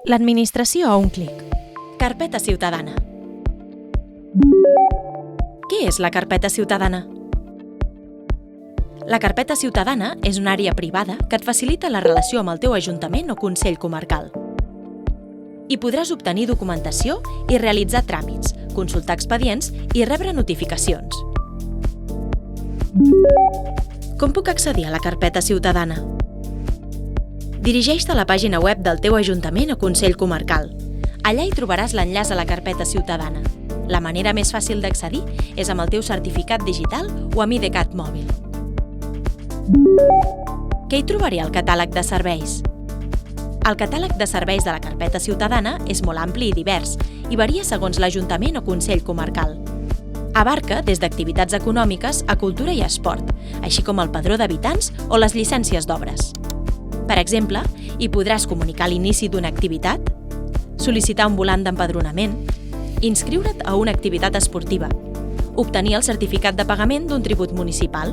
L'administració a un clic. Carpeta ciutadana. Què és la carpeta ciutadana? La carpeta ciutadana és una àrea privada que et facilita la relació amb el teu ajuntament o consell comarcal. Hi podràs obtenir documentació i realitzar tràmits, consultar expedients i rebre notificacions. Com puc accedir a la carpeta ciutadana? Dirigeix-te a la pàgina web del teu ajuntament o consell comarcal. Allà hi trobaràs l'enllaç a la carpeta ciutadana. La manera més fàcil d'accedir és amb el teu certificat digital o amb IDCAT mòbil. Què hi trobaré al catàleg de serveis? El catàleg de serveis de la carpeta ciutadana és molt ampli i divers i varia segons l'Ajuntament o Consell Comarcal. Abarca des d'activitats econòmiques a cultura i esport, així com el padró d'habitants o les llicències d'obres. Per exemple, hi podràs comunicar l'inici d'una activitat, sol·licitar un volant d'empadronament, inscriure't a una activitat esportiva, obtenir el certificat de pagament d'un tribut municipal.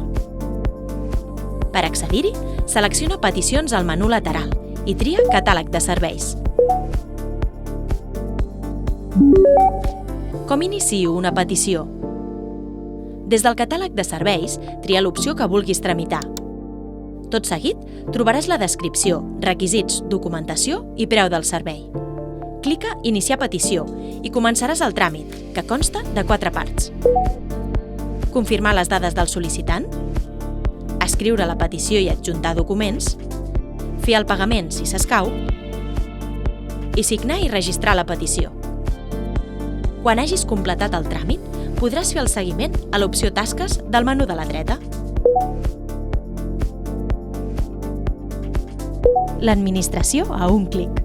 Per accedir-hi, selecciona Peticions al menú lateral i tria Catàleg de serveis. Com inicio una petició? Des del catàleg de serveis, tria l'opció que vulguis tramitar. Tot seguit, trobaràs la descripció, requisits, documentació i preu del servei. Clica Iniciar petició i començaràs el tràmit, que consta de 4 parts. Confirmar les dades del sol·licitant, escriure la petició i adjuntar documents, fer el pagament si s'escau i signar i registrar la petició. Quan hagis completat el tràmit, podràs fer el seguiment a l'opció Tasques del menú de la dreta. L'administració a un clic.